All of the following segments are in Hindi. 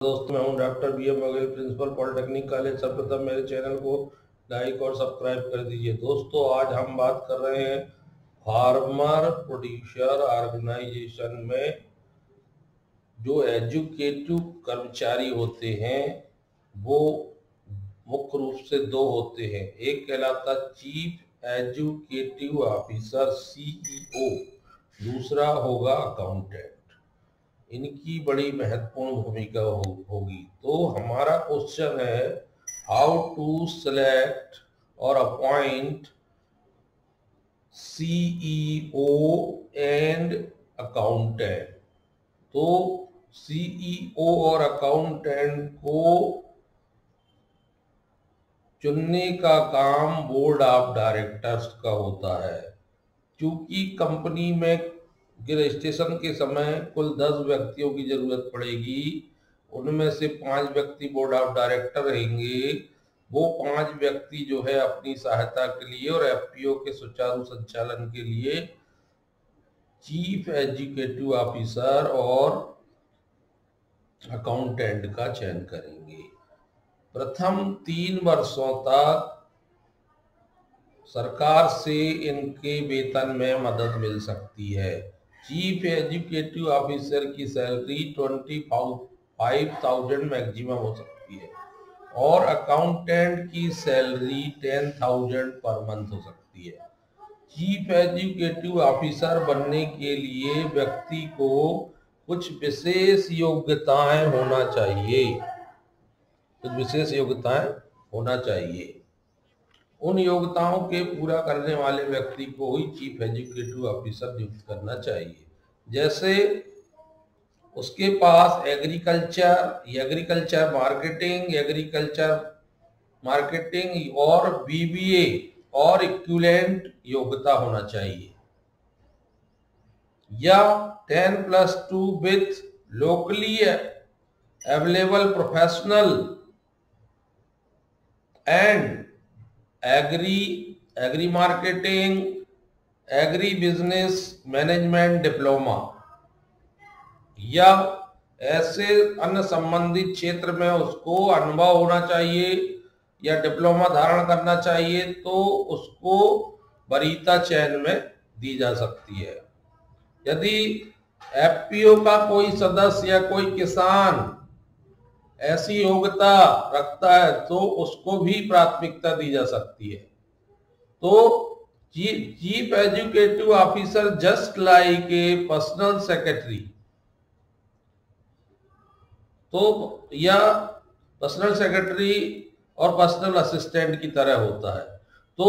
दोस्तों, मैं हूं doctor B M Baghel, principal polytechnic college. सर्वप्रथम मेरे चैनल को लाइक और सब्सक्राइब कर दीजिए। दोस्तों, आज हम बात कर रहे हैं फार्मर प्रोड्यूसर ऑर्गेनाइजेशन में जो एजुकेटिव कर्मचारी होते हैं वो मुख्य रूप से दो होते हैं। एक कहलाता चीफ एजुकेटिव ऑफिसर CEO, दूसरा होगा अकाउंटेंट। इनकी बड़ी महत्वपूर्ण भूमिका होगी। तो हमारा क्वेश्चन है, हाउ टू सेलेक्ट और अपॉइंट CEO एंड अकाउंटेंट। तो CEO और अकाउंटेंट को चुनने का काम बोर्ड ऑफ डायरेक्टर्स का होता है। क्योंकि कंपनी में रजिस्ट्रेशन के समय कुल 10 व्यक्तियों की जरूरत पड़ेगी, उनमें से 5 व्यक्ति बोर्ड ऑफ डायरेक्टर रहेंगे। वो 5 व्यक्ति जो है अपनी सहायता के लिए और FPO के सुचारू संचालन के लिए चीफ एजुकेटिव ऑफिसर और अकाउंटेंट का चयन करेंगे। प्रथम 3 वर्षों तक सरकार से इनके वेतन में मदद मिल सकती है। चीफ एजुकेटिव ऑफिसर की सैलरी 25,000 मैक्सिमम हो सकती है और अकाउंटेंट की सैलरी 10,000 पर मंथ हो सकती है। चीफ एजुकेटिव ऑफिसर बनने के लिए व्यक्ति को कुछ विशेष योग्यताएं होना चाहिए। उन योग्यताओं के पूरा करने वाले व्यक्ति को ही चीफ एजुकेटिव ऑफिसर नियुक्त करना चाहिए। जैसे उसके पास एग्रीकल्चर मार्केटिंग और BBA और इक्विवेलेंट योग्यता होना चाहिए, या 10+2 with locally available professional and agri marketing, agri business management diploma, या ऐसे अन्य संबंधित क्षेत्र में उसको अनुभव होना चाहिए या डिप्लोमा धारण करना चाहिए, तो उसको वरीयता चयन में दी जा सकती है। यदि FPO का कोई सदस्य या कोई किसान ऐसी योग्यता रखता है तो उसको भी प्राथमिकता दी जा सकती है। तो chief educative officer just like a personal secretary, तो या पर्सनल सेक्रेटरी और पर्सनल असिस्टेंट की तरह होता है। तो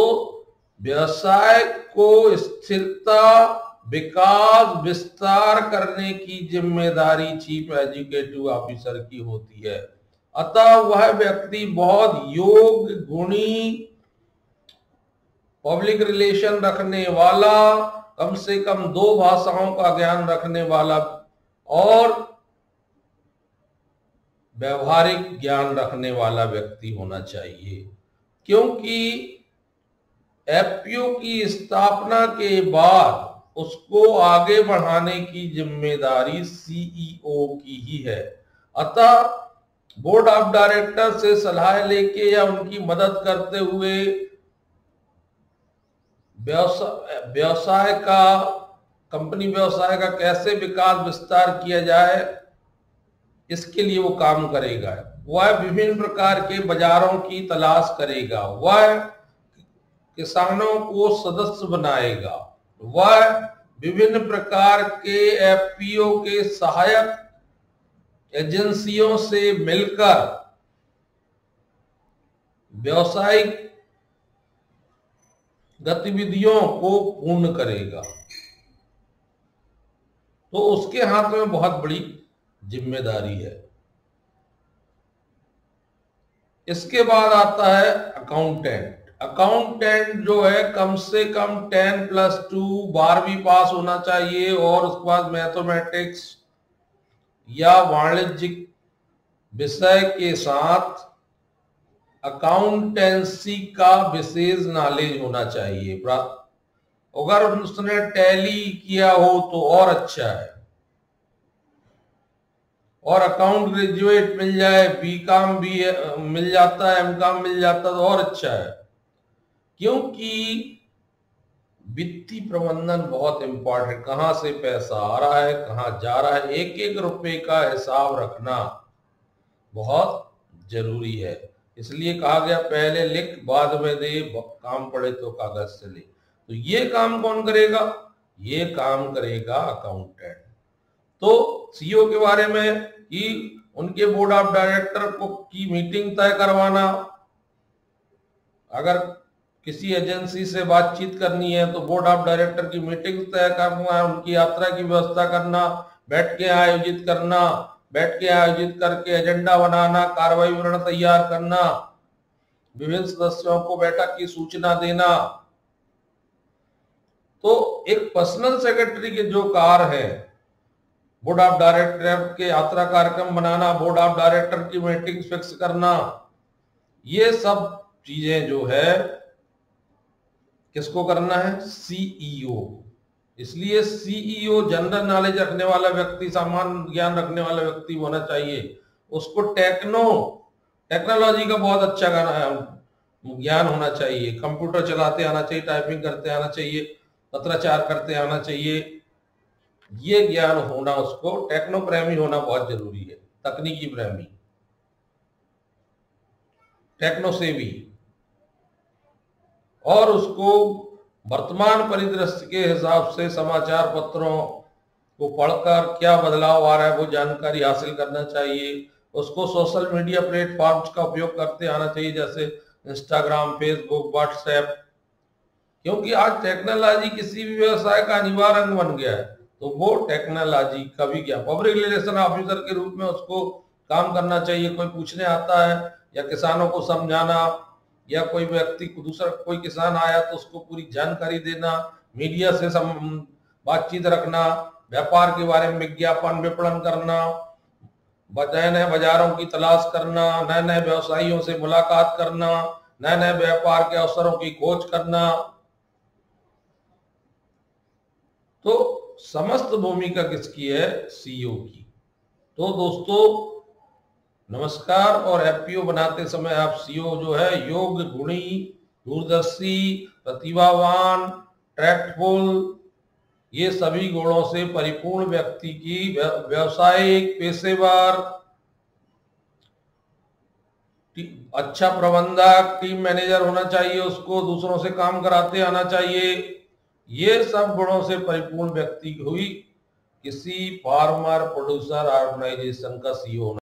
व्यवसाय को स्थिरता, विकास, विस्तार करने की जिम्मेदारी चीफ एजुकेटिव ऑफिसर की होती है। अतः वह व्यक्ति बहुत योग्य, गुणी, पब्लिक रिलेशन रखने वाला, कम से कम 2 भाषाओं का ज्ञान रखने वाला और व्यवहारिक ज्ञान रखने वाला व्यक्ति होना चाहिए। क्योंकि FPO की स्थापना के बाद उसको आगे बढ़ाने की जिम्मेदारी CEO की ही है। अतः बोर्ड ऑफ डायरेक्टर से सलाह लेके या उनकी मदद करते हुए कंपनी व्यवसाय का कैसे विकास विस्तार किया जाए, इसके लिए वो काम करेगा। वह विभिन्न प्रकार के बाजारों की तलाश करेगा, वह किसानों को सदस्य बनाएगा, वह विभिन्न प्रकार के FPO के सहायक एजेंसियों से मिलकर व्यावसायिक गतिविधियों को पूर्ण करेगा। तो उसके हाथ में बहुत बड़ी जिम्मेदारी है। इसके बाद आता है अकाउंटेंट। अकाउंटेंट जो है कम से कम 10+2 12वीं पास होना चाहिए और उसके बाद मैथमेटिक्स या वाणिज्यिक विषय के साथ अकाउंटेंसी का विशेष नॉलेज होना चाहिए। अगर उसने टैली किया हो तो और अच्छा है। और अकाउंट ग्रेजुएट मिल जाए, बीकॉम भी मिल जाता है, एमकॉम मिल जाता तो और अच्छा है। क्योंकि वित्तीय प्रबंधन बहुत इंपॉर्टेंट, कहां से पैसा आ रहा है, कहां जा रहा है, एक एक रुपए का हिसाब रखना बहुत जरूरी है। इसलिए कहा गया पहले लिख बाद में दे, काम पड़े तो कागज से ले। तो ये काम कौन करेगा? ये काम करेगा अकाउंटेंट। तो सीईओ के बारे में कि उनके बोर्ड ऑफ डायरेक्टर को की मीटिंग तय करवाना, अगर किसी एजेंसी से बातचीत करनी है तो बोर्ड ऑफ डायरेक्टर की मीटिंग तय करना, उनकी यात्रा की व्यवस्था करना, बैठकें आयोजित करना, बैठकें आयोजित करके एजेंडा बनाना, कार्रवाई विवरण तैयार करना, विभिन्न सदस्यों को बैठक की सूचना देना। तो एक पर्सनल सेक्रेटरी के जो कार्य है, बोर्ड ऑफ डायरेक्टर के यात्रा कार्यक्रम बनाना, बोर्ड ऑफ डायरेक्टर की मीटिंग फिक्स करना, ये सब चीजें जो है किसको करना है? सीईओ। इसलिए सीईओ जनरल नॉलेज रखने वाला व्यक्ति, सामान्य ज्ञान रखने वाला व्यक्ति होना चाहिए। उसको टेक्नोलॉजी का बहुत अच्छा ज्ञान होना चाहिए, कंप्यूटर चलाते आना चाहिए, टाइपिंग करते आना चाहिए, पत्राचार करते आना चाहिए। ये ज्ञान होना, उसको टेक्नो प्रेमी होना बहुत जरूरी है, तकनीकी प्रेमी, टेक्नो सेवी। और उसको वर्तमान परिदृश्य के हिसाब से समाचार पत्रों को पढ़कर क्या बदलाव आ रहा है वो जानकारी हासिल करना चाहिए। उसको सोशल मीडिया प्लेटफॉर्म्स का उपयोग करते आना चाहिए, जैसे इंस्टाग्राम, फेसबुक, व्हाट्सएप। क्योंकि आज टेक्नोलॉजी किसी भी व्यवसाय का अनिवार्य अंग बन गया है, तो वो टेक्नोलॉजी का भी क्या पब्लिक रिलेशन ऑफिसर के रूप में उसको काम करना चाहिए। कोई पूछने आता है या किसानों को समझाना, या कोई व्यक्ति दूसरा कोई किसान आया तो उसको पूरी जानकारी देना, मीडिया से बातचीत रखना, व्यापार के बारे में विज्ञापन विपणन करना, नए नए बाजारों की तलाश करना, नए नए व्यवसायियों से मुलाकात करना, नए नए व्यापार के अवसरों की खोज करना। तो समस्त भूमिका किसकी है? सीईओ की। तो दोस्तों नमस्कार। और एफपीओ बनाते समय आप सीईओ जो है योग्य, गुणी, दूरदर्शी, प्रतिभावान, ट्रैक्टफुल, ये सभी गुणों से परिपूर्ण व्यक्ति की व्यवसायिक, पेशेवर, अच्छा प्रबंधक, टीम मैनेजर होना चाहिए, उसको दूसरों से काम कराते आना चाहिए। ये सब गुणों से परिपूर्ण व्यक्ति हुई किसी फार्मर प्रोड्यूसर ऑर्गेनाइजेशन का सीईओ होना